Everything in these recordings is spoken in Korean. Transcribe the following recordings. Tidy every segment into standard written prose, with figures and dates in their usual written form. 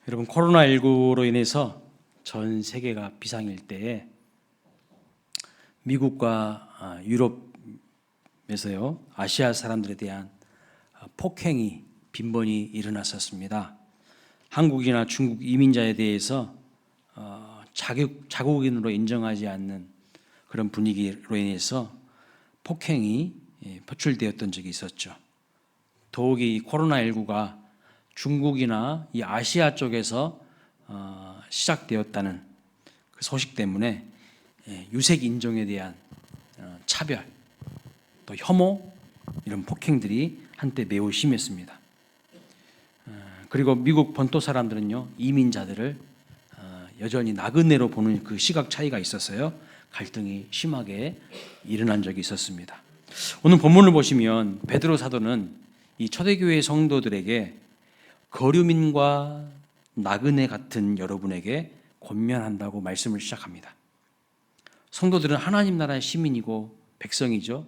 여러분, 코로나19로 인해서 전 세계가 비상일 때에 미국과 유럽에서요, 아시아 사람들에 대한 폭행이 빈번히 일어났었습니다. 한국이나 중국 이민자에 대해서 자국인으로 인정하지 않는 그런 분위기로 인해서 폭행이 표출되었던 적이 있었죠. 더욱이 이 코로나19가 중국이나 이 아시아 쪽에서 시작되었다는 그 소식 때문에 유색 인종에 대한 차별, 또 혐오, 이런 폭행들이 한때 매우 심했습니다. 그리고 미국 본토 사람들은요, 이민자들을 여전히 나그네로 보는 그 시각 차이가 있었어요. 갈등이 심하게 일어난 적이 있었습니다. 오늘 본문을 보시면 베드로 사도는 이 초대교회 성도들에게 거류민과 나그네 같은 여러분에게 권면한다고 말씀을 시작합니다. 성도들은 하나님 나라의 시민이고 백성이죠.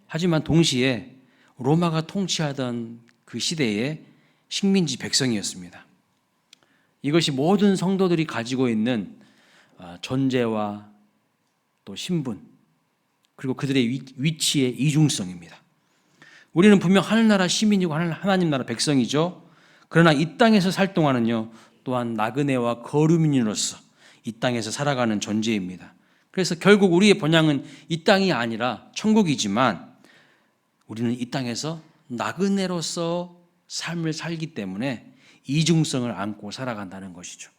하지만 동시에 로마가 통치하던 그 시대의 식민지 백성이었습니다. 이것이 모든 성도들이 가지고 있는 존재와 또 신분, 그리고 그들의 위치의 이중성입니다. 우리는 분명 하늘나라 시민이고 하나님 나라 백성이죠. 그러나 이 땅에서 살 동안은요, 또한 나그네와 거류민으로서 이 땅에서 살아가는 존재입니다. 그래서 결국 우리의 본향은 이 땅이 아니라 천국이지만 우리는 이 땅에서 나그네로서 삶을 살기 때문에 이중성을 안고 살아간다는 것이죠.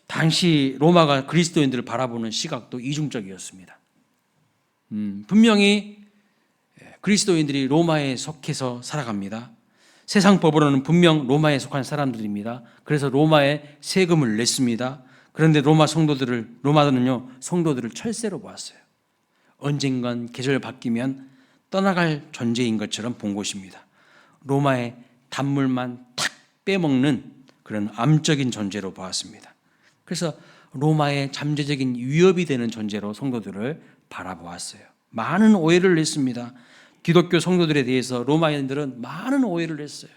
당시 로마가 그리스도인들을 바라보는 시각도 이중적이었습니다. 분명히 그리스도인들이 로마에 속해서 살아갑니다. 세상 법으로는 분명 로마에 속한 사람들입니다. 그래서 로마에 세금을 냈습니다. 그런데 로마는요, 성도들을 철새로 보았어요. 언젠간 계절 바뀌면 떠나갈 존재인 것처럼 본 것입니다. 로마의 단물만 탁 빼먹는 그런 암적인 존재로 보았습니다. 그래서 로마의 잠재적인 위협이 되는 존재로 성도들을 바라보았어요. 많은 오해를 냈습니다. 기독교 성도들에 대해서 로마인들은 많은 오해를 했어요.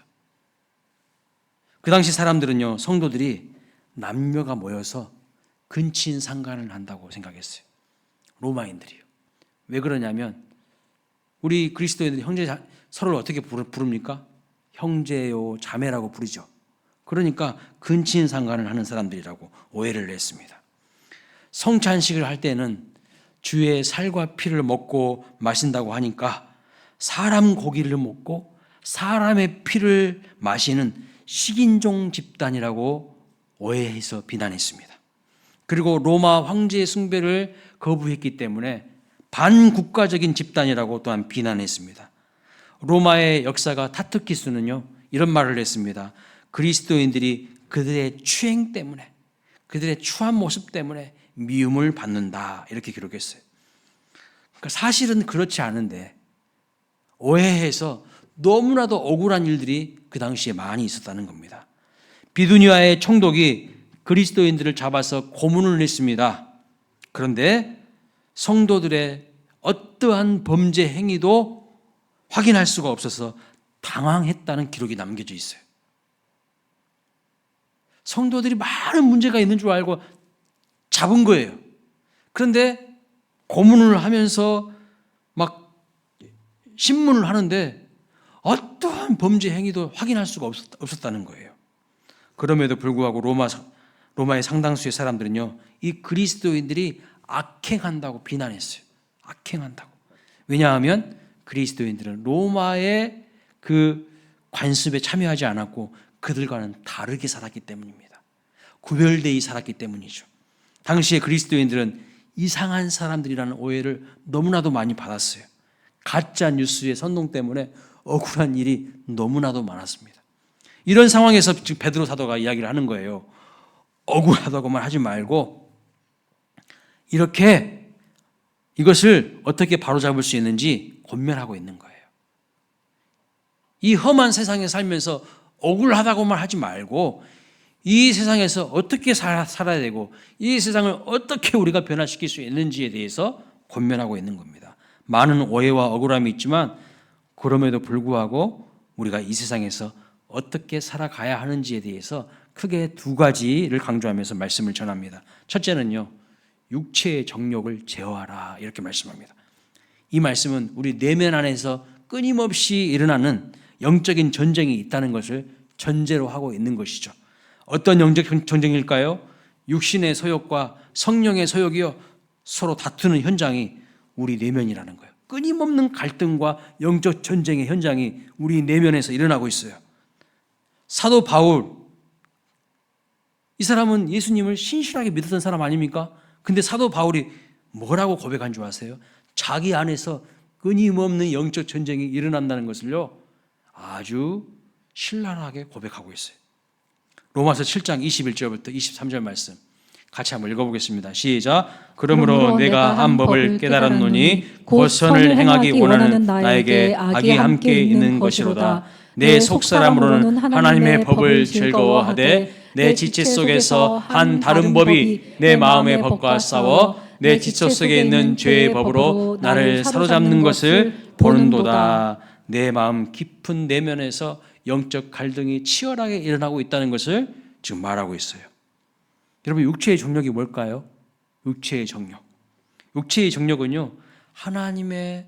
그 당시 사람들은요, 성도들이 남녀가 모여서 근친상간을 한다고 생각했어요. 로마인들이요. 왜 그러냐면 우리 그리스도인들이 서로를 어떻게 부릅니까? 형제요, 자매라고 부르죠. 그러니까 근친상간을 하는 사람들이라고 오해를 했습니다. 성찬식을 할 때는 주의 살과 피를 먹고 마신다고 하니까 사람 고기를 먹고 사람의 피를 마시는 식인종 집단이라고 오해해서 비난했습니다. 그리고 로마 황제의 숭배를 거부했기 때문에 반국가적인 집단이라고 또한 비난했습니다. 로마의 역사가 타투키스는요, 이런 말을 했습니다. 그리스도인들이 그들의 추행 때문에, 그들의 추한 모습 때문에 미움을 받는다, 이렇게 기록했어요. 그러니까 사실은 그렇지 않은데 오해해서 너무나도 억울한 일들이 그 당시에 많이 있었다는 겁니다. 비두니아의 총독이 그리스도인들을 잡아서 고문을 했습니다. 그런데 성도들의 어떠한 범죄 행위도 확인할 수가 없어서 당황했다는 기록이 남겨져 있어요. 성도들이 많은 문제가 있는 줄 알고 잡은 거예요. 그런데 고문을 하면서 막 신문을 하는데 어떠한 범죄 행위도 확인할 수가 없었다는 거예요. 그럼에도 불구하고 로마의 상당수의 사람들은요, 이 그리스도인들이 악행한다고 비난했어요. 악행한다고. 왜냐하면 그리스도인들은 로마의 그 관습에 참여하지 않았고 그들과는 다르게 살았기 때문입니다. 구별되이 살았기 때문이죠. 당시에 그리스도인들은 이상한 사람들이라는 오해를 너무나도 많이 받았어요. 가짜 뉴스의 선동 때문에 억울한 일이 너무나도 많았습니다. 이런 상황에서 지금 베드로 사도가 이야기를 하는 거예요. 억울하다고만 하지 말고 이렇게 이것을 어떻게 바로잡을 수 있는지 권면하고 있는 거예요. 이 험한 세상에 살면서 억울하다고만 하지 말고 이 세상에서 어떻게 살아야 되고 이 세상을 어떻게 우리가 변화시킬 수 있는지에 대해서 권면하고 있는 겁니다. 많은 오해와 억울함이 있지만 그럼에도 불구하고 우리가 이 세상에서 어떻게 살아가야 하는지에 대해서 크게 두 가지를 강조하면서 말씀을 전합니다. 첫째는요, 육체의 정욕을 제어하라 이렇게 말씀합니다. 이 말씀은 우리 내면 안에서 끊임없이 일어나는 영적인 전쟁이 있다는 것을 전제로 하고 있는 것이죠. 어떤 영적 전쟁일까요? 육신의 소욕과 성령의 소욕이요 서로 다투는 현장이 우리 내면이라는 거예요. 끊임없는 갈등과 영적 전쟁의 현장이 우리 내면에서 일어나고 있어요. 사도 바울, 이 사람은 예수님을 신실하게 믿었던 사람 아닙니까? 근데 사도 바울이 뭐라고 고백한 줄 아세요? 자기 안에서 끊임없는 영적 전쟁이 일어난다는 것을요 아주 신랄하게 고백하고 있어요. 로마서 7장 21절부터 23절 말씀 같이 한번 읽어보겠습니다. 시작. 그러므로 내가 한 법을 깨달았노니 곧 선을 행하기 원하는 나에게 악이 함께 있는 것이로다. 내 속사람으로는 하나님의 법을 즐거워하되 내 지체 속에서 한 다른 법이 내 마음의 법과 싸워 내 지체 속에 있는 죄의 법으로 나를 사로잡는 것을 보는도다. 내 마음 깊은 내면에서 영적 갈등이 치열하게 일어나고 있다는 것을 지금 말하고 있어요. 여러분, 육체의 정욕이 뭘까요? 육체의 정욕. 육체의 정욕은요, 하나님의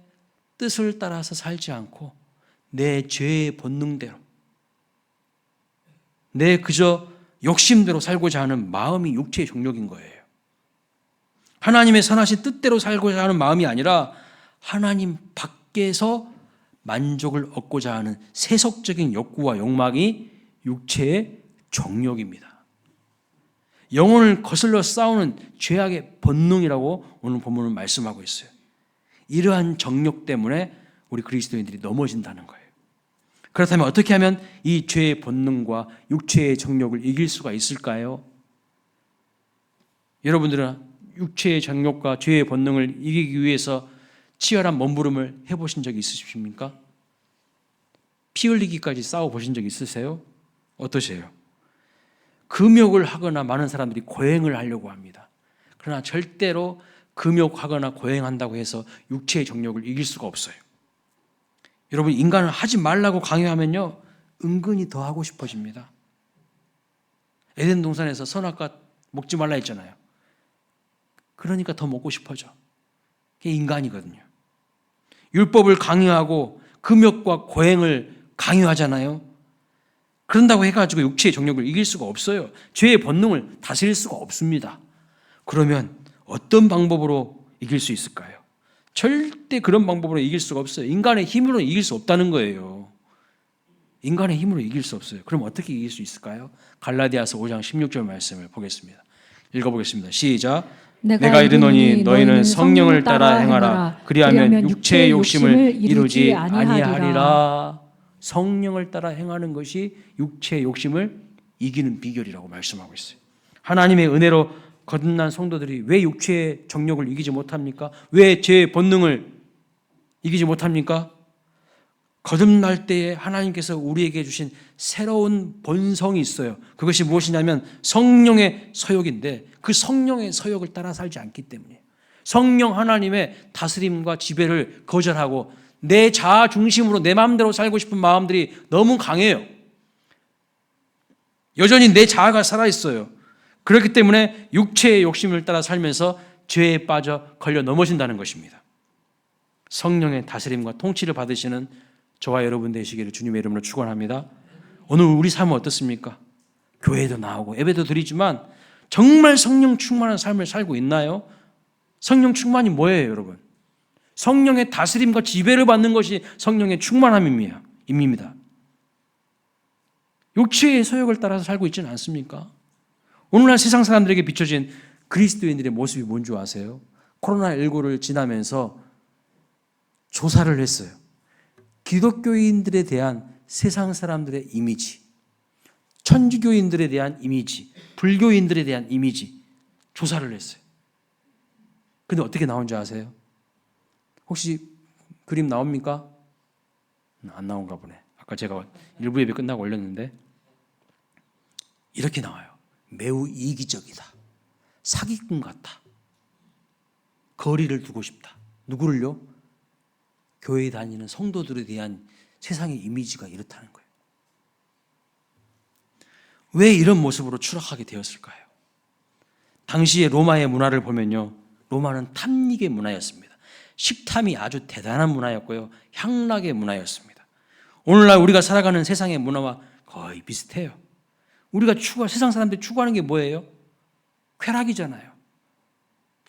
뜻을 따라서 살지 않고 내 죄의 본능대로, 내 그저 욕심대로 살고자 하는 마음이 육체의 정욕인 거예요. 하나님의 선하신 뜻대로 살고자 하는 마음이 아니라 하나님 밖에서 만족을 얻고자 하는 세속적인 욕구와 욕망이 육체의 정욕입니다. 영혼을 거슬러 싸우는 죄악의 본능이라고 오늘 본문은 말씀하고 있어요. 이러한 정욕 때문에 우리 그리스도인들이 넘어진다는 거예요. 그렇다면 어떻게 하면 이 죄의 본능과 육체의 정욕을 이길 수가 있을까요? 여러분들은 육체의 정욕과 죄의 본능을 이기기 위해서 치열한 몸부림을 해보신 적이 있으십니까? 피 흘리기까지 싸워보신 적 있으세요? 어떠세요? 금욕을 하거나 많은 사람들이 고행을 하려고 합니다. 그러나 절대로 금욕하거나 고행한다고 해서 육체의 정욕을 이길 수가 없어요. 여러분, 인간은 하지 말라고 강요하면요 은근히 더 하고 싶어집니다. 에덴 동산에서 선악과 먹지 말라 했잖아요. 그러니까 더 먹고 싶어져. 그게 인간이거든요. 율법을 강요하고 금욕과 고행을 강요하잖아요. 그런다고 해가지고 육체의 정욕을 이길 수가 없어요. 죄의 본능을 다스릴 수가 없습니다. 그러면 어떤 방법으로 이길 수 있을까요? 절대 그런 방법으로 이길 수가 없어요. 인간의 힘으로 이길 수 없다는 거예요. 인간의 힘으로 이길 수 없어요. 그럼 어떻게 이길 수 있을까요? 갈라디아서 5장 16절 말씀을 보겠습니다. 읽어보겠습니다. 시작. 내가 이르노니 너희는 성령을 따라 행하라. 그리하면 육체의 욕심을 이루지 아니하리라. 성령을 따라 행하는 것이 육체의 욕심을 이기는 비결이라고 말씀하고 있어요. 하나님의 은혜로 거듭난 성도들이 왜 육체의 정욕을 이기지 못합니까? 왜 죄의 본능을 이기지 못합니까? 거듭날 때에 하나님께서 우리에게 주신 새로운 본성이 있어요. 그것이 무엇이냐면 성령의 서욕인데 그 성령의 서욕을 따라 살지 않기 때문이에요. 성령 하나님의 다스림과 지배를 거절하고 내 자아 중심으로 내 마음대로 살고 싶은 마음들이 너무 강해요. 여전히 내 자아가 살아있어요. 그렇기 때문에 육체의 욕심을 따라 살면서 죄에 빠져 걸려 넘어진다는 것입니다. 성령의 다스림과 통치를 받으시는 저와 여러분 되시기를 주님의 이름으로 축원합니다. 오늘 우리 삶은 어떻습니까? 교회도 나오고 예배도 드리지만 정말 성령 충만한 삶을 살고 있나요? 성령 충만이 뭐예요, 여러분? 성령의 다스림과 지배를 받는 것이 성령의 충만함입니다. 육체의 소욕을 따라서 살고 있지는 않습니까? 오늘날 세상 사람들에게 비춰진 그리스도인들의 모습이 뭔지 아세요? 코로나19를 지나면서 조사를 했어요. 기독교인들에 대한 세상 사람들의 이미지, 천주교인들에 대한 이미지, 불교인들에 대한 이미지 조사를 했어요. 근데 어떻게 나온 줄 아세요? 혹시 그림 나옵니까? 안 나온가 보네. 아까 제가 일부 예배 끝나고 올렸는데 이렇게 나와요. 매우 이기적이다. 사기꾼 같다. 거리를 두고 싶다. 누구를요? 교회에 다니는 성도들에 대한 세상의 이미지가 이렇다는 거예요. 왜 이런 모습으로 추락하게 되었을까요? 당시의 로마의 문화를 보면요, 로마는 탐닉의 문화였습니다. 식탐이 아주 대단한 문화였고요, 향락의 문화였습니다. 오늘날 우리가 살아가는 세상의 문화와 거의 비슷해요. 우리가 세상 사람들이 추구하는 게 뭐예요? 쾌락이잖아요.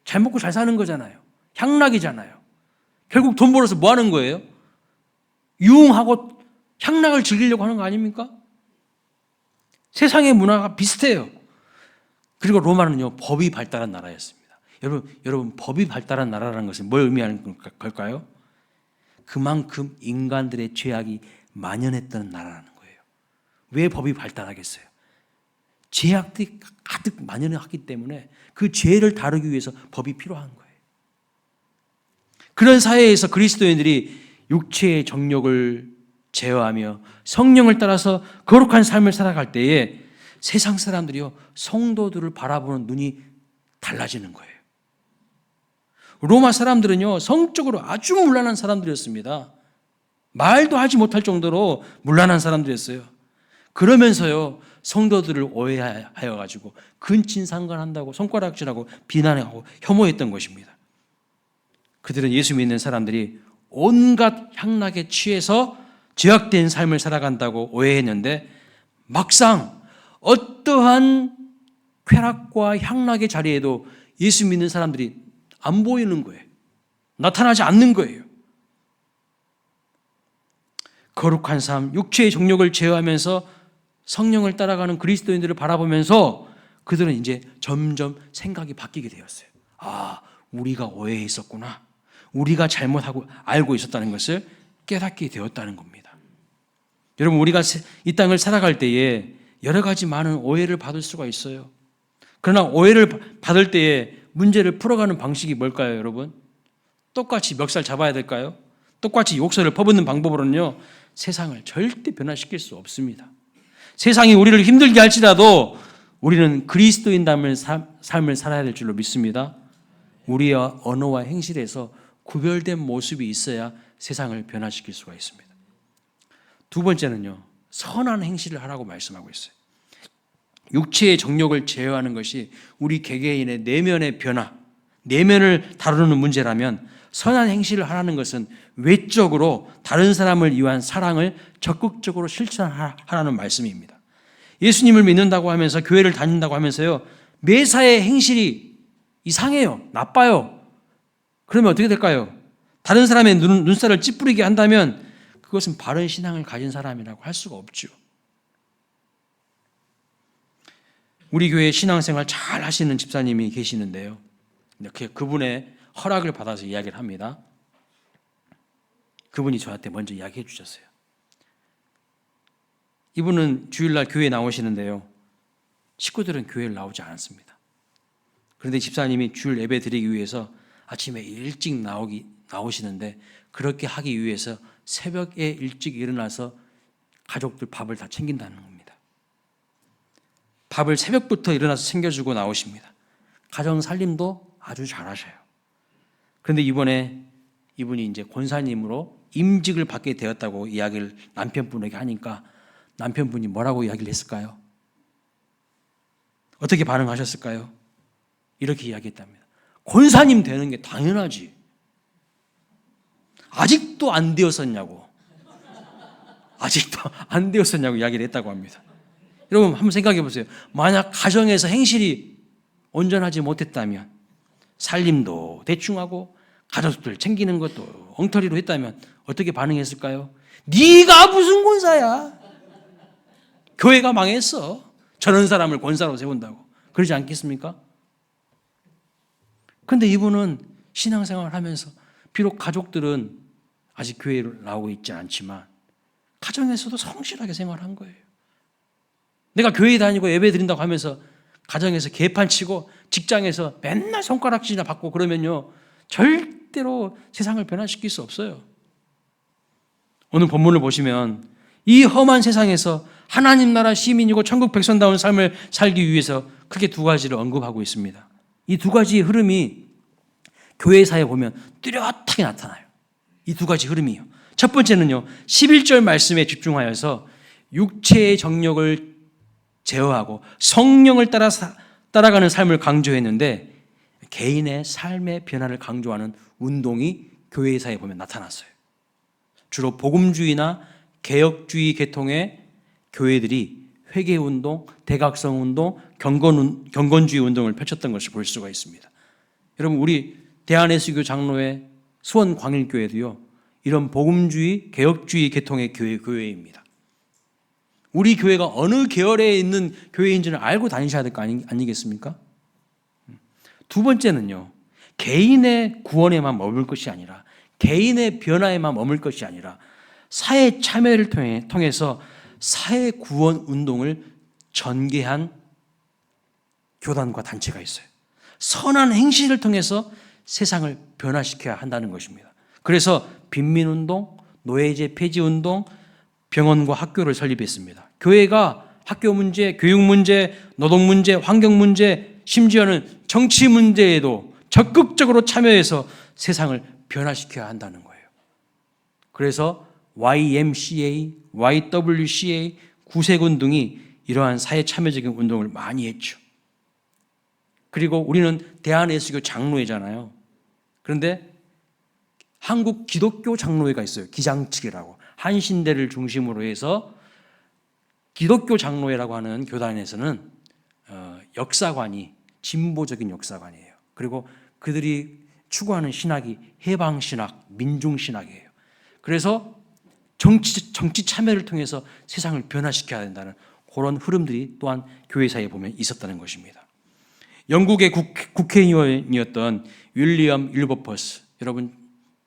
잘 먹고 잘 사는 거잖아요. 향락이잖아요. 결국 돈 벌어서 뭐 하는 거예요? 유흥하고 향락을 즐기려고 하는 거 아닙니까? 세상의 문화가 비슷해요. 그리고 로마는요, 법이 발달한 나라였습니다. 여러분, 법이 발달한 나라라는 것은 뭘 의미하는 걸까요? 그만큼 인간들의 죄악이 만연했던 나라라는 거예요. 왜 법이 발달하겠어요? 죄악들이 가득 만연했기 때문에 그 죄를 다루기 위해서 법이 필요한 거예요. 그런 사회에서 그리스도인들이 육체의 정욕을 제어하며 성령을 따라서 거룩한 삶을 살아갈 때에 세상 사람들이요, 성도들을 바라보는 눈이 달라지는 거예요. 로마 사람들은요, 성적으로 아주 문란한 사람들이었습니다. 말도 하지 못할 정도로 문란한 사람들이었어요. 그러면서요, 성도들을 오해하여 가지고 근친상간한다고 손가락질하고 비난하고 혐오했던 것입니다. 그들은 예수 믿는 사람들이 온갖 향락에 취해서 죄악된 삶을 살아간다고 오해했는데, 막상 어떠한 쾌락과 향락의 자리에도 예수 믿는 사람들이 안 보이는 거예요. 나타나지 않는 거예요. 거룩한 삶, 육체의 정욕을 제어하면서 성령을 따라가는 그리스도인들을 바라보면서 그들은 이제 점점 생각이 바뀌게 되었어요. 아, 우리가 오해했었구나. 우리가 잘못하고 알고 있었다는 것을 깨닫게 되었다는 겁니다. 여러분, 우리가 이 땅을 살아갈 때에 여러 가지 많은 오해를 받을 수가 있어요. 그러나 오해를 받을 때에 문제를 풀어가는 방식이 뭘까요, 여러분? 똑같이 멱살 잡아야 될까요? 똑같이 욕설을 퍼붓는 방법으로는요, 세상을 절대 변화시킬 수 없습니다. 세상이 우리를 힘들게 할지라도 우리는 그리스도인담을 삶을 살아야 될 줄로 믿습니다. 우리의 언어와 행실에서 구별된 모습이 있어야 세상을 변화시킬 수가 있습니다. 두 번째는요, 선한 행실을 하라고 말씀하고 있어요. 육체의 정욕을 제어하는 것이 우리 개개인의 내면의 변화, 내면을 다루는 문제라면 선한 행실을 하라는 것은 외적으로 다른 사람을 위한 사랑을 적극적으로 실천하라는 말씀입니다. 예수님을 믿는다고 하면서 교회를 다닌다고 하면서요, 매사의 행실이 이상해요. 나빠요. 그러면 어떻게 될까요? 다른 사람의 눈살을 찌푸리게 한다면 그것은 바른 신앙을 가진 사람이라고 할 수가 없죠. 우리 교회 신앙생활 잘 하시는 집사님이 계시는데요, 그분의 허락을 받아서 이야기를 합니다. 그분이 저한테 먼저 이야기해 주셨어요. 이분은 주일날 교회에 나오시는데요, 식구들은 교회를 나오지 않습니다. 그런데 집사님이 주일 예배 드리기 위해서 아침에 일찍 나오시는데, 그렇게 하기 위해서 새벽에 일찍 일어나서 가족들 밥을 다 챙긴다는 겁니다. 밥을 새벽부터 일어나서 챙겨주고 나오십니다. 가정 살림도 아주 잘하셔요. 그런데 이번에 이분이 이제 권사님으로 임직을 받게 되었다고 이야기를 남편분에게 하니까 남편분이 뭐라고 이야기를 했을까요? 어떻게 반응하셨을까요? 이렇게 이야기했답니다. 권사님 되는 게 당연하지. 아직도 안 되었었냐고. 아직도 안 되었었냐고 이야기를 했다고 합니다. 여러분, 한번 생각해 보세요. 만약 가정에서 행실이 온전하지 못했다면, 살림도 대충하고 가족들 챙기는 것도 엉터리로 했다면 어떻게 반응했을까요? 네가 무슨 권사야? 교회가 망했어. 저런 사람을 권사로 세운다고. 그러지 않겠습니까? 그런데 이분은 신앙생활을 하면서 비록 가족들은 아직 교회를 나오고 있지 않지만 가정에서도 성실하게 생활한 거예요. 내가 교회 다니고 예배 드린다고 하면서 가정에서 개판치고 직장에서 맨날 손가락질이나 받고 그러면요, 절대로 세상을 변화시킬 수 없어요. 오늘 본문을 보시면 이 험한 세상에서 하나님 나라 시민이고 천국 백성다운 삶을 살기 위해서 크게 두 가지를 언급하고 있습니다. 이 두 가지의 흐름이 교회사에 보면 뚜렷하게 나타나요. 이 두 가지 흐름이요. 첫 번째는요, 11절 말씀에 집중하여서 육체의 정욕을 제어하고 성령을 따라가는 삶을 강조했는데 개인의 삶의 변화를 강조하는 운동이 교회사에 보면 나타났어요. 주로 복음주의나 개혁주의 계통의 교회들이 회개운동, 대각성운동, 경건주의 운동을 펼쳤던 것을 볼 수가 있습니다. 여러분, 우리 대한예수교 장로회 수원광일교회도요, 이런 복음주의, 개혁주의 계통의 교회입니다. 우리 교회가 어느 계열에 있는 교회인지를 알고 다니셔야 될 거 아니겠습니까? 두 번째는요, 개인의 구원에만 머물 것이 아니라, 개인의 변화에만 머물 것이 아니라 사회 참여를 통해서 사회 구원 운동을 전개한 교단과 단체가 있어요. 선한 행실을 통해서 세상을 변화시켜야 한다는 것입니다. 그래서 빈민운동, 노예제 폐지운동, 병원과 학교를 설립했습니다. 교회가 학교 문제, 교육 문제, 노동 문제, 환경 문제, 심지어는 정치 문제에도 적극적으로 참여해서 세상을 변화시켜야 한다는 거예요. 그래서 YMCA, YWCA, 구세군 등이 이러한 사회 참여적인 운동을 많이 했죠. 그리고 우리는 대한예수교 장로회잖아요. 그런데 한국 기독교 장로회가 있어요. 기장측이라고. 한신대를 중심으로 해서 기독교 장로회라고 하는 교단에서는 역사관이 진보적인 역사관이에요. 그리고 그들이 추구하는 신학이 해방신학, 민중신학이에요. 그래서 정치 참여를 통해서 세상을 변화시켜야 된다는 그런 흐름들이 또한 교회사에 보면 있었다는 것입니다. 영국의 국회의원이었던 윌리엄 윌버퍼스, 여러분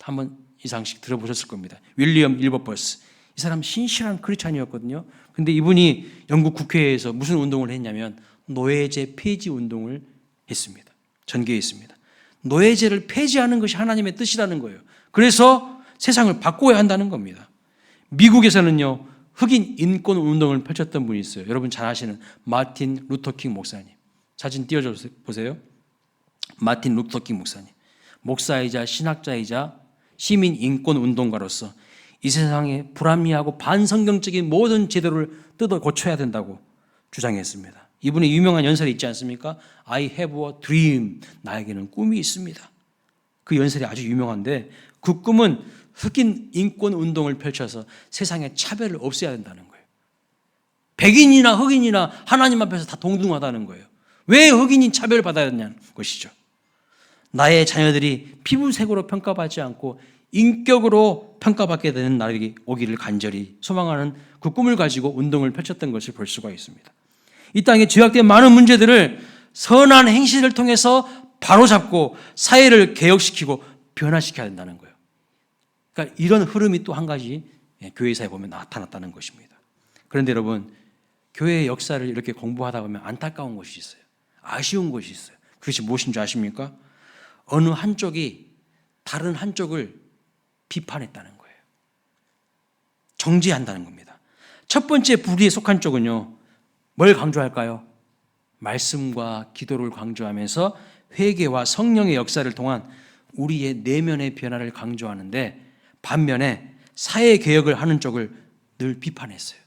한 번 이상씩 들어보셨을 겁니다. 윌리엄 윌버퍼스, 이 사람 신실한 크리스찬이었거든요. 근데 이분이 영국 국회에서 무슨 운동을 했냐면 노예제 폐지 운동을 했습니다. 전개했습니다. 노예제를 폐지하는 것이 하나님의 뜻이라는 거예요. 그래서 세상을 바꿔야 한다는 겁니다. 미국에서는요, 흑인 인권 운동을 펼쳤던 분이 있어요. 여러분 잘 아시는 마틴 루터킹 목사님. 사진 띄워줘 보세요. 마틴 루터킹 목사님. 목사이자 신학자이자 시민 인권 운동가로서 이 세상에 불합리하고 반성경적인 모든 제도를 뜯어 고쳐야 된다고 주장했습니다. 이분의 유명한 연설이 있지 않습니까? I have a dream. 나에게는 꿈이 있습니다. 그 연설이 아주 유명한데 그 꿈은 흑인 인권 운동을 펼쳐서 세상의 차별을 없애야 된다는 거예요. 백인이나 흑인이나 하나님 앞에서 다 동등하다는 거예요. 왜 흑인이 차별받아야 되냐는 것이죠. 나의 자녀들이 피부색으로 평가받지 않고 인격으로 평가받게 되는 날이 오기를 간절히 소망하는 그 꿈을 가지고 운동을 펼쳤던 것을 볼 수가 있습니다. 이 땅에 죄악된 많은 문제들을 선한 행실을 통해서 바로잡고 사회를 개혁시키고 변화시켜야 된다는 거예요. 그러니까 이런 흐름이 또 한 가지 교회사에 보면 나타났다는 것입니다. 그런데 여러분, 교회의 역사를 이렇게 공부하다 보면 안타까운 것이 있어요. 아쉬운 것이 있어요. 그것이 무엇인 줄 아십니까? 어느 한쪽이 다른 한쪽을 비판했다는 거예요. 정죄한다는 겁니다. 첫 번째 불의에 속한 쪽은요, 뭘 강조할까요? 말씀과 기도를 강조하면서 회개와 성령의 역사를 통한 우리의 내면의 변화를 강조하는데, 반면에 사회개혁을 하는 쪽을 늘 비판했어요.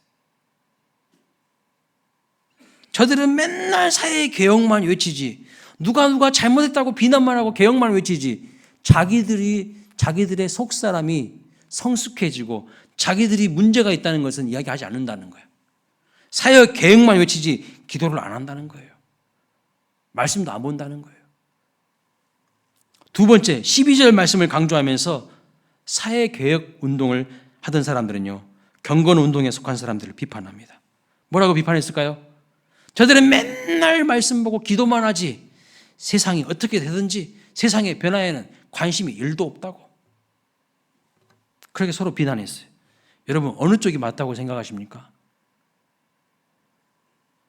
저들은 맨날 사회개혁만 외치지, 누가 잘못했다고 비난만 하고 개혁만 외치지, 자기들의 속사람이 성숙해지고 자기들이 문제가 있다는 것은 이야기하지 않는다는 거예요. 사회 개혁만 외치지 기도를 안 한다는 거예요. 말씀도 안 본다는 거예요. 두 번째, 12절 말씀을 강조하면서 사회 개혁 운동을 하던 사람들은요, 경건 운동에 속한 사람들을 비판합니다. 뭐라고 비판했을까요? 저들은 맨날 말씀 보고 기도만 하지 세상이 어떻게 되든지 세상의 변화에는 관심이 1도 없다고. 그렇게 서로 비난했어요. 여러분, 어느 쪽이 맞다고 생각하십니까?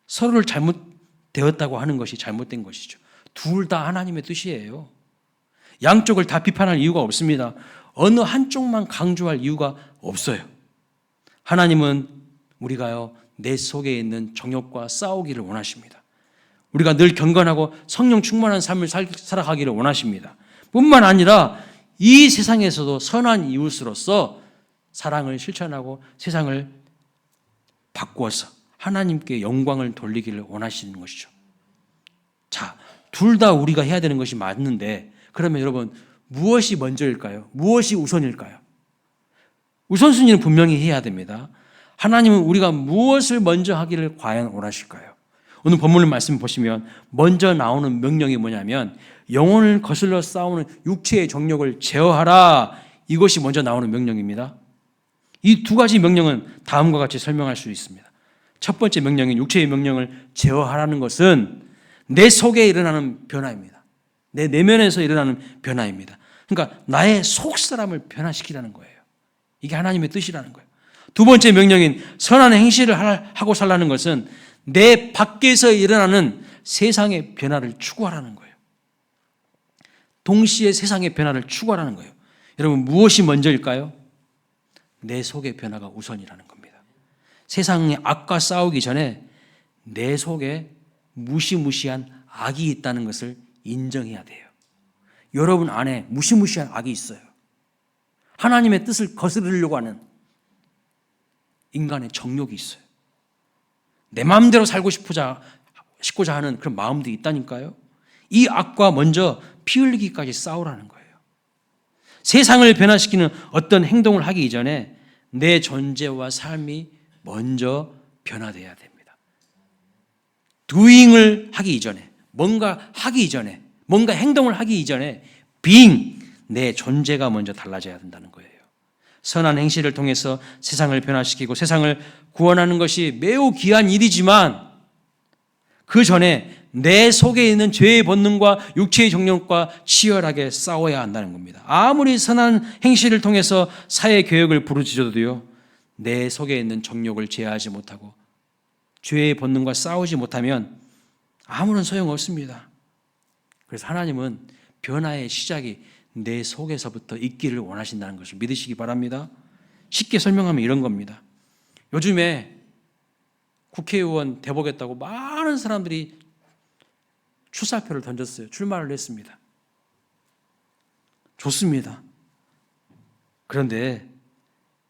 서로를 잘못되었다고 하는 것이 잘못된 것이죠. 둘 다 하나님의 뜻이에요. 양쪽을 다 비판할 이유가 없습니다. 어느 한쪽만 강조할 이유가 없어요. 하나님은 우리가요, 내 속에 있는 정욕과 싸우기를 원하십니다. 우리가 늘 경건하고 성령 충만한 삶을 살아가기를 원하십니다. 뿐만 아니라 이 세상에서도 선한 이웃으로서 사랑을 실천하고 세상을 바꾸어서 하나님께 영광을 돌리기를 원하시는 것이죠. 자, 둘 다 우리가 해야 되는 것이 맞는데 그러면 여러분 무엇이 먼저일까요? 무엇이 우선일까요? 우선순위는 분명히 해야 됩니다. 하나님은 우리가 무엇을 먼저 하기를 과연 원하실까요? 오늘 본문 말씀 보시면 먼저 나오는 명령이 뭐냐면 영혼을 거슬러 싸우는 육체의 정욕을 제어하라. 이것이 먼저 나오는 명령입니다. 이 두 가지 명령은 다음과 같이 설명할 수 있습니다. 첫 번째 명령인 육체의 명령을 제어하라는 것은 내 속에 일어나는 변화입니다. 내 내면에서 일어나는 변화입니다. 그러니까 나의 속 사람을 변화시키라는 거예요. 이게 하나님의 뜻이라는 거예요. 두 번째 명령인 선한 행실을 하고 살라는 것은 내 밖에서 일어나는 세상의 변화를 추구하라는 거예요. 동시에 세상의 변화를 추구하라는 거예요. 여러분 무엇이 먼저일까요? 내 속의 변화가 우선이라는 겁니다. 세상의 악과 싸우기 전에 내 속에 무시무시한 악이 있다는 것을 인정해야 돼요. 여러분 안에 무시무시한 악이 있어요. 하나님의 뜻을 거스르려고 하는 인간의 정욕이 있어요. 내 마음대로 살고 싶고자 하는 그런 마음도 있다니까요. 이 악과 먼저 피 흘리기까지 싸우라는 거예요. 세상을 변화시키는 어떤 행동을 하기 이전에 내 존재와 삶이 먼저 변화돼야 됩니다. doing을 하기 이전에, 뭔가 하기 이전에, 뭔가 행동을 하기 이전에 being, 내 존재가 먼저 달라져야 된다는 거예요. 선한 행실을 통해서 세상을 변화시키고 세상을 구원하는 것이 매우 귀한 일이지만 그 전에 내 속에 있는 죄의 본능과 육체의 정욕과 치열하게 싸워야 한다는 겁니다. 아무리 선한 행실을 통해서 사회 개혁을 부르짖어도요, 내 속에 있는 정욕을 제어하지 못하고 죄의 본능과 싸우지 못하면 아무런 소용없습니다. 그래서 하나님은 변화의 시작이 내 속에서부터 있기를 원하신다는 것을 믿으시기 바랍니다. 쉽게 설명하면 이런 겁니다. 요즘에 국회의원 돼보겠다고 많은 사람들이 출사표를 던졌어요. 출마를 했습니다. 좋습니다. 그런데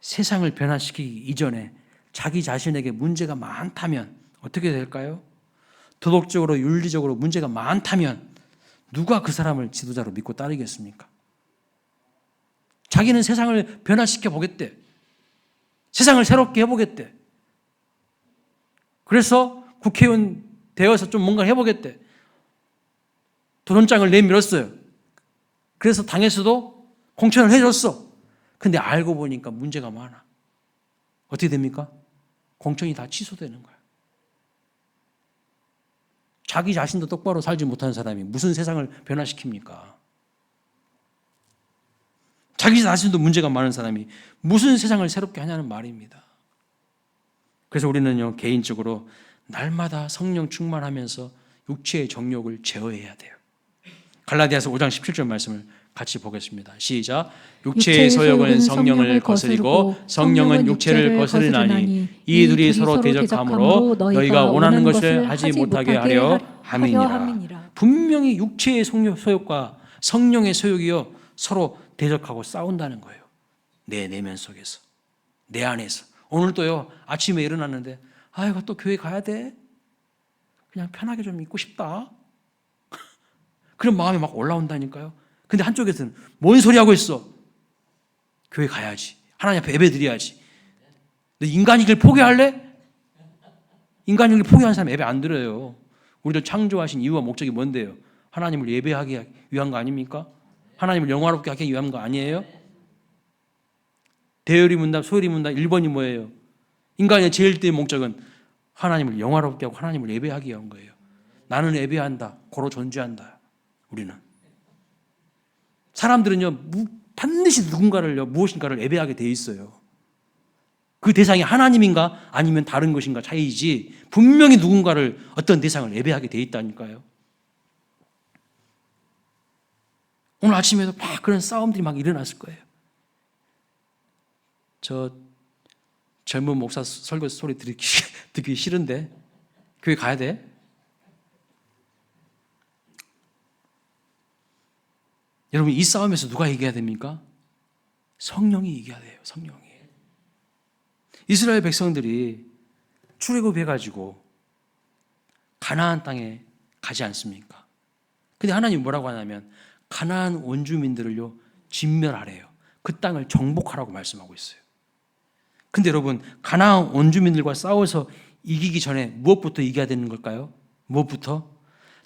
세상을 변화시키기 이전에 자기 자신에게 문제가 많다면 어떻게 될까요? 도덕적으로 윤리적으로 문제가 많다면 누가 그 사람을 지도자로 믿고 따르겠습니까? 자기는 세상을 변화시켜 보겠대. 세상을 새롭게 해보겠대. 그래서 국회의원 되어서 좀 뭔가 해보겠대. 도전장을 내밀었어요. 그래서 당에서도 공천을 해줬어. 근데 알고 보니까 문제가 많아. 어떻게 됩니까? 공천이 다 취소되는 거야. 자기 자신도 똑바로 살지 못하는 사람이 무슨 세상을 변화시킵니까? 자기 자신도 문제가 많은 사람이 무슨 세상을 새롭게 하냐는 말입니다. 그래서 우리는요, 개인적으로 날마다 성령 충만하면서 육체의 정욕을 제어해야 돼요. 갈라디아서 5장 17절 말씀을 같이 보겠습니다. 시작. 육체의 소욕은 성령을 거스리고 성령은 육체를 거스르나니 이 둘이 서로 대적하므로 너희가 원하는 것을 하지 못하게 하려 함이니라. 분명히 육체의 소욕과 성령의 소욕이요 서로 대적하고 싸운다는 거예요. 내 내면 속에서, 내 안에서. 오늘도요 아침에 일어났는데 아이고 또 교회 가야 돼? 그냥 편하게 좀 있고 싶다. 그런 마음이 막 올라온다니까요. 근데 한쪽에서는 뭔 소리 하고 있어? 교회 가야지. 하나님 앞에 예배 드려야지. 너 인간이길 포기할래? 인간이길 포기하는 사람 예배 안 드려요. 우리를 창조하신 이유와 목적이 뭔데요? 하나님을 예배하기 위한 거 아닙니까? 하나님을 영화롭게 하기 위한 거 아니에요? 대열이 문답, 소열이 문답 1번이 뭐예요? 인간의 제일 대 목적은 하나님을 영화롭게 하고 하나님을 예배하기 위한 거예요. 나는 예배한다. 고로 존재한다. 우리는. 사람들은요, 반드시 누군가를요, 무엇인가를 예배하게 돼 있어요. 그 대상이 하나님인가 아니면 다른 것인가 차이지 분명히 누군가를 어떤 대상을 예배하게 돼 있다니까요. 오늘 아침에도 막 그런 싸움들이 막 일어났을 거예요. 저 젊은 목사 설교 소리 듣기 싫은데 교회 가야 돼? 여러분 이 싸움에서 누가 이겨야 됩니까? 성령이 이겨야 돼요. 성령이. 이스라엘 백성들이 출애굽해가지고 가나안 땅에 가지 않습니까? 근데 하나님 뭐라고 하냐면 가나안 원주민들을요 진멸하래요. 그 땅을 정복하라고 말씀하고 있어요. 근데 여러분, 가나안 원주민들과 싸워서 이기기 전에 무엇부터 이겨야 되는 걸까요? 무엇부터?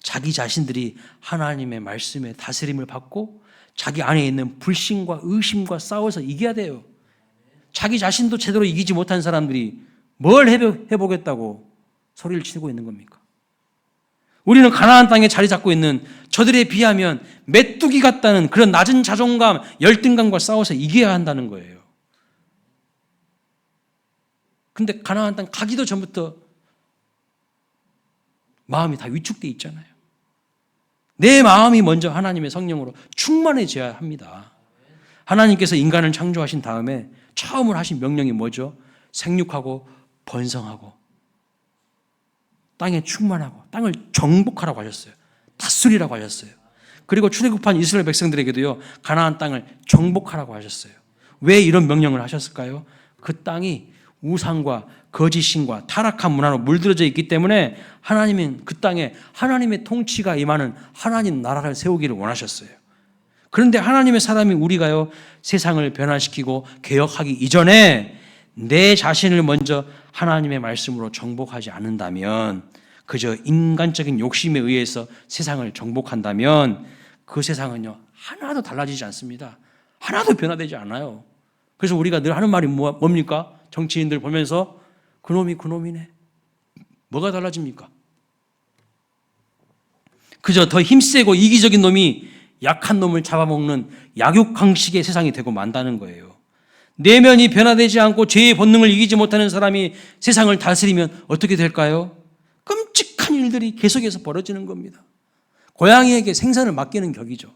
자기 자신들이 하나님의 말씀에 다스림을 받고 자기 안에 있는 불신과 의심과 싸워서 이겨야 돼요. 자기 자신도 제대로 이기지 못한 사람들이 뭘 해보겠다고 소리를 치고 있는 겁니까? 우리는 가나안 땅에 자리 잡고 있는 저들에 비하면 메뚜기 같다는 그런 낮은 자존감, 열등감과 싸워서 이겨야 한다는 거예요. 근데 가나안 땅 가기도 전부터 마음이 다 위축되어 있잖아요. 내 마음이 먼저 하나님의 성령으로 충만해져야 합니다. 하나님께서 인간을 창조하신 다음에 처음으로 하신 명령이 뭐죠? 생육하고 번성하고 땅에 충만하고 땅을 정복하라고 하셨어요. 다스리라고 하셨어요. 그리고 출애굽한 이스라엘 백성들에게도요, 가나안 땅을 정복하라고 하셨어요. 왜 이런 명령을 하셨을까요? 그 땅이 우상과 거짓신과 타락한 문화로 물들어져 있기 때문에 하나님은 그 땅에 하나님의 통치가 임하는 하나님 나라를 세우기를 원하셨어요. 그런데 하나님의 사람이 우리가요, 세상을 변화시키고 개혁하기 이전에 내 자신을 먼저 하나님의 말씀으로 정복하지 않는다면, 그저 인간적인 욕심에 의해서 세상을 정복한다면 그 세상은요 하나도 달라지지 않습니다. 하나도 변화되지 않아요. 그래서 우리가 늘 하는 말이 뭡니까? 정치인들 보면서 그놈이 그놈이네. 뭐가 달라집니까? 그저 더 힘세고 이기적인 놈이 약한 놈을 잡아먹는 약육강식의 세상이 되고 만다는 거예요. 내면이 변화되지 않고 죄의 본능을 이기지 못하는 사람이 세상을 다스리면 어떻게 될까요? 끔찍한 일들이 계속해서 벌어지는 겁니다. 고양이에게 생선을 맡기는 격이죠.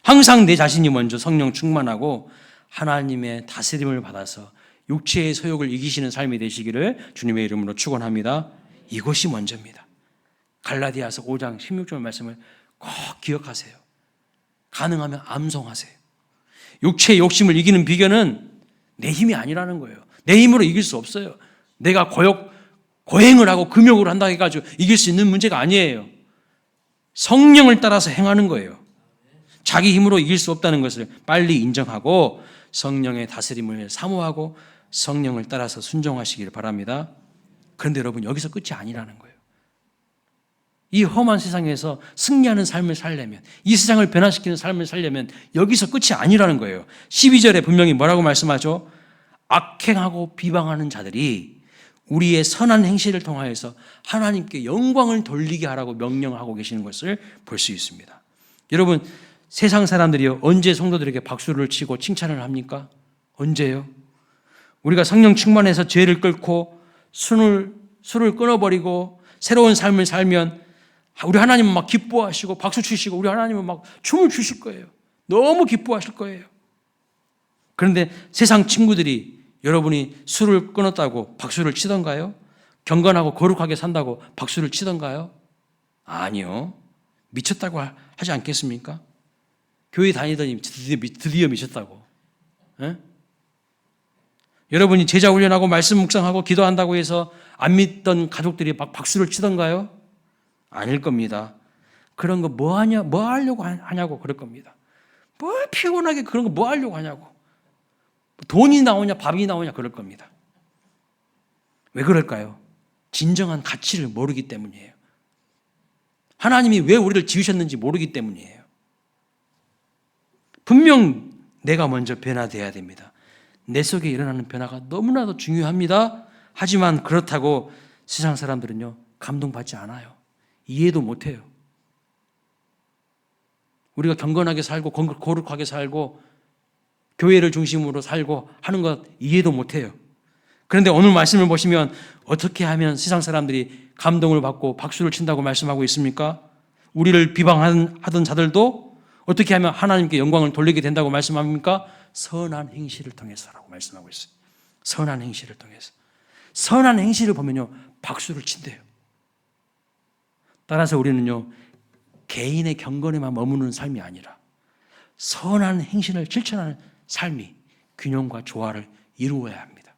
항상 내 자신이 먼저 성령 충만하고 하나님의 다스림을 받아서 육체의 소욕을 이기시는 삶이 되시기를 주님의 이름으로 축원합니다. 이것이 먼저입니다. 갈라디아서 5장 16절 말씀을 꼭 기억하세요. 가능하면 암송하세요. 육체의 욕심을 이기는 비결은 내 힘이 아니라는 거예요. 내 힘으로 이길 수 없어요. 내가 고행을 하고 금욕을 한다고 해가지고 이길 수 있는 문제가 아니에요. 성령을 따라서 행하는 거예요. 자기 힘으로 이길 수 없다는 것을 빨리 인정하고 성령의 다스림을 사모하고 성령을 따라서 순종하시기를 바랍니다. 그런데 여러분, 여기서 끝이 아니라는 거예요. 이 험한 세상에서 승리하는 삶을 살려면, 이 세상을 변화시키는 삶을 살려면 여기서 끝이 아니라는 거예요. 12절에 분명히 뭐라고 말씀하죠? 악행하고 비방하는 자들이 우리의 선한 행실을 통하여서 하나님께 영광을 돌리게 하라고 명령하고 계시는 것을 볼 수 있습니다. 여러분, 세상 사람들이요, 언제 성도들에게 박수를 치고 칭찬을 합니까? 언제요? 우리가 성령 충만해서 죄를 끓고 술을 끊어버리고 새로운 삶을 살면 우리 하나님은 막 기뻐하시고 박수 치시고 우리 하나님은 막 춤을 추실 거예요. 너무 기뻐하실 거예요. 그런데 세상 친구들이 여러분이 술을 끊었다고 박수를 치던가요? 경건하고 거룩하게 산다고 박수를 치던가요? 아니요. 미쳤다고 하지 않겠습니까? 교회 다니더니 드디어 미쳤다고. 에? 여러분이 제자 훈련하고 말씀 묵상하고 기도한다고 해서 안 믿던 가족들이 막 박수를 치던가요? 아닐 겁니다. 그런 거 뭐 하려고 하냐고 그럴 겁니다. 뭘 피곤하게 그런 거 뭐 하려고 하냐고. 돈이 나오냐 밥이 나오냐 그럴 겁니다. 왜 그럴까요? 진정한 가치를 모르기 때문이에요. 하나님이 왜 우리를 지으셨는지 모르기 때문이에요. 분명 내가 먼저 변화돼야 됩니다. 내 속에 일어나는 변화가 너무나도 중요합니다. 하지만 그렇다고 세상 사람들은요, 감동받지 않아요. 이해도 못해요. 우리가 경건하게 살고 거룩하게 살고 교회를 중심으로 살고 하는 것 이해도 못해요. 그런데 오늘 말씀을 보시면 어떻게 하면 세상 사람들이 감동을 받고 박수를 친다고 말씀하고 있습니까? 우리를 비방하던 자들도 어떻게 하면 하나님께 영광을 돌리게 된다고 말씀합니까? 선한 행실을 통해서라고 말씀하고 있어요. 선한 행실을 통해서. 선한 행실을 보면요, 박수를 친대요. 따라서 우리는요, 개인의 경건에만 머무는 삶이 아니라 선한 행실을 실천하는 삶이 균형과 조화를 이루어야 합니다.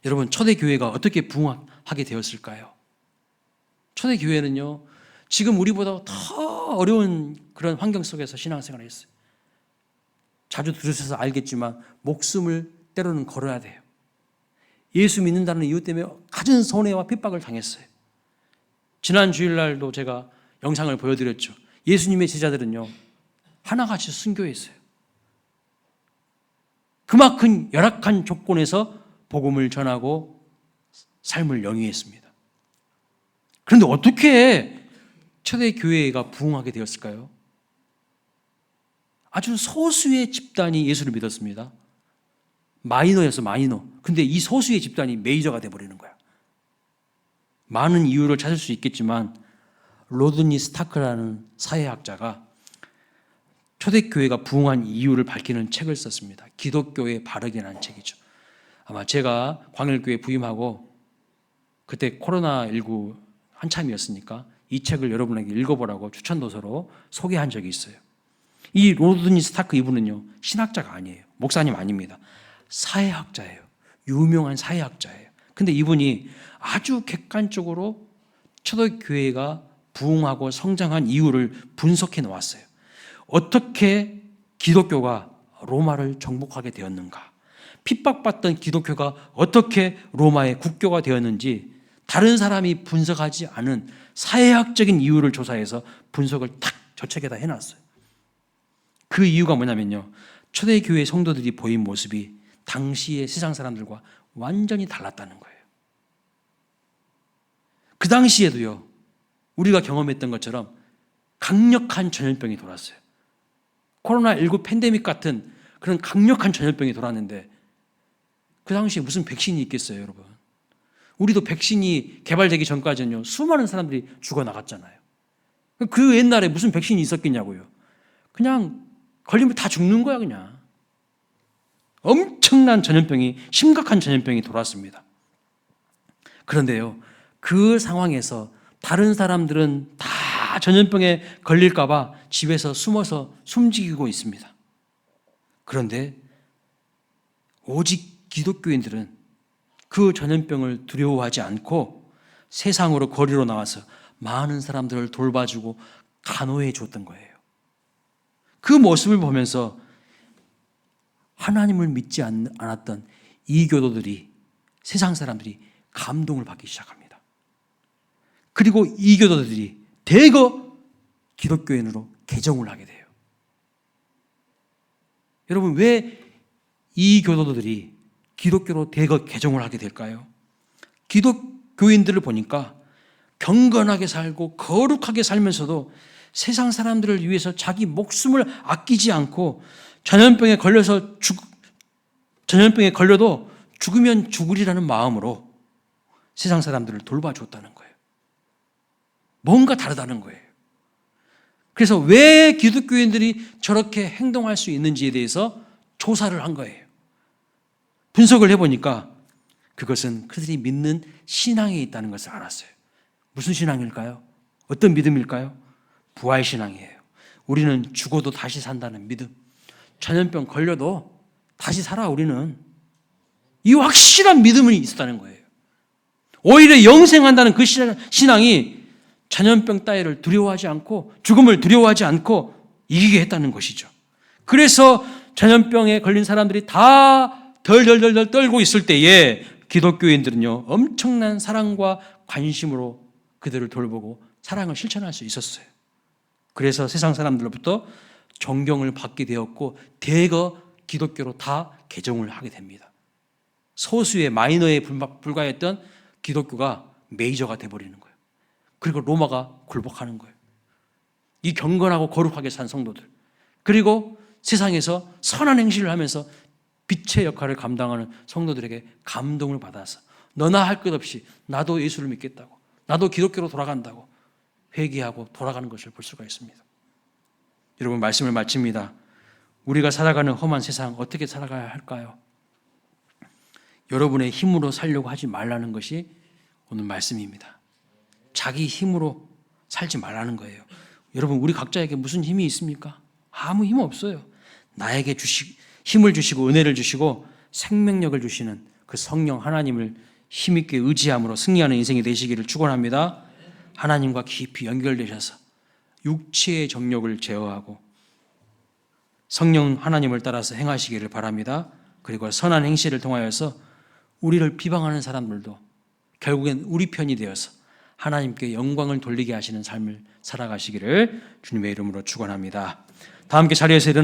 여러분, 초대교회가 어떻게 부흥하게 되었을까요? 초대교회는요, 지금 우리보다 더 어려운 그런 환경 속에서 신앙생활을 했어요. 자주 들으셔서 알겠지만 목숨을 때로는 걸어야 돼요. 예수 믿는다는 이유 때문에 갖은 손해와 핍박을 당했어요. 지난 주일날도 제가 영상을 보여드렸죠. 예수님의 제자들은요, 하나같이 순교했어요. 그만큼 열악한 조건에서 복음을 전하고 삶을 영위했습니다. 그런데 어떻게 초대교회가 부흥하게 되었을까요? 아주 소수의 집단이 예수를 믿었습니다. 마이너였어, 마이너. 근데 이 소수의 집단이 메이저가 돼버리는 거야. 많은 이유를 찾을 수 있겠지만 로드니 스타크라는 사회학자가 초대교회가 부흥한 이유를 밝히는 책을 썼습니다. 기독교의 바르게라는 책이죠. 아마 제가 광일교회 부임하고 그때 코로나19 한참이었으니까 이 책을 여러분에게 읽어보라고 추천도서로 소개한 적이 있어요. 이 로드니 스타크 이분은요, 신학자가 아니에요. 목사님 아닙니다. 사회학자예요. 유명한 사회학자예요. 근데 이분이 아주 객관적으로 초대교회가 부흥하고 성장한 이유를 분석해 놓았어요. 어떻게 기독교가 로마를 정복하게 되었는가? 픽박받던 기독교가 어떻게 로마의 국교가 되었는지 다른 사람이 분석하지 않은 사회학적인 이유를 조사해서 분석을 탁 저 책에다 해놨어요. 그 이유가 뭐냐면요, 초대교회 성도들이 보인 모습이 당시의 세상 사람들과 완전히 달랐다는 거예요. 그 당시에도요, 우리가 경험했던 것처럼 강력한 전염병이 돌았어요. 코로나19 팬데믹 같은 그런 강력한 전염병이 돌았는데 그 당시에 무슨 백신이 있겠어요, 여러분? 우리도 백신이 개발되기 전까지는요, 수많은 사람들이 죽어나갔잖아요. 그 옛날에 무슨 백신이 있었겠냐고요. 그냥 걸리면 다 죽는 거야, 그냥. 엄청난 전염병이, 심각한 전염병이 돌았습니다. 그런데요, 그 상황에서 다른 사람들은 다 전염병에 걸릴까봐 집에서 숨어서 숨지고 있습니다. 그런데 오직 기독교인들은 그 전염병을 두려워하지 않고 세상으로 거리로 나와서 많은 사람들을 돌봐주고 간호해 줬던 거예요. 그 모습을 보면서 하나님을 믿지 않았던 이교도들이, 세상 사람들이 감동을 받기 시작합니다. 그리고 이교도들이 대거 기독교인으로 개종을 하게 돼요. 여러분, 왜 이교도들이 기독교로 대거 개종을 하게 될까요? 기독교인들을 보니까 경건하게 살고 거룩하게 살면서도 세상 사람들을 위해서 자기 목숨을 아끼지 않고 전염병에 걸려도 죽으면 죽으리라는 마음으로 세상 사람들을 돌봐줬다는 거예요. 뭔가 다르다는 거예요. 그래서 왜 기독교인들이 저렇게 행동할 수 있는지에 대해서 조사를 한 거예요. 분석을 해보니까 그것은 그들이 믿는 신앙에 있다는 것을 알았어요. 무슨 신앙일까요? 어떤 믿음일까요? 부활신앙이에요. 우리는 죽어도 다시 산다는 믿음. 전염병 걸려도 다시 살아, 우리는. 이 확실한 믿음이 있었다는 거예요. 오히려 영생한다는 그 신앙이 전염병 따위를 두려워하지 않고, 죽음을 두려워하지 않고 이기게 했다는 것이죠. 그래서 전염병에 걸린 사람들이 다 덜덜덜 떨고 있을 때에 기독교인들은요, 엄청난 사랑과 관심으로 그들을 돌보고 사랑을 실천할 수 있었어요. 그래서 세상 사람들로부터 존경을 받게 되었고 대거 기독교로 다 개종을 하게 됩니다. 소수의 마이너에 불과했던 기독교가 메이저가 돼버리는 거예요. 그리고 로마가 굴복하는 거예요. 이 경건하고 거룩하게 산 성도들, 그리고 세상에서 선한 행실을 하면서 빛의 역할을 감당하는 성도들에게 감동을 받아서 너나 할 것 없이 나도 예수를 믿겠다고, 나도 기독교로 돌아간다고 회개하고 돌아가는 것을 볼 수가 있습니다. 여러분, 말씀을 마칩니다. 우리가 살아가는 험한 세상 어떻게 살아가야 할까요? 여러분의 힘으로 살려고 하지 말라는 것이 오늘 말씀입니다. 자기 힘으로 살지 말라는 거예요. 여러분, 우리 각자에게 무슨 힘이 있습니까? 아무 힘 없어요. 나에게 힘을 주시고 은혜를 주시고 생명력을 주시는 그 성령 하나님을 힘있게 의지함으로 승리하는 인생이 되시기를 축원합니다. 하나님과 깊이 연결되셔서 육체의 정욕을 제어하고 성령 하나님을 따라서 행하시기를 바랍니다. 그리고 선한 행실을 통하여서 우리를 비방하는 사람들도 결국엔 우리 편이 되어서 하나님께 영광을 돌리게 하시는 삶을 살아가시기를 주님의 이름으로 축원합니다. 다 함께 자리에서 일어나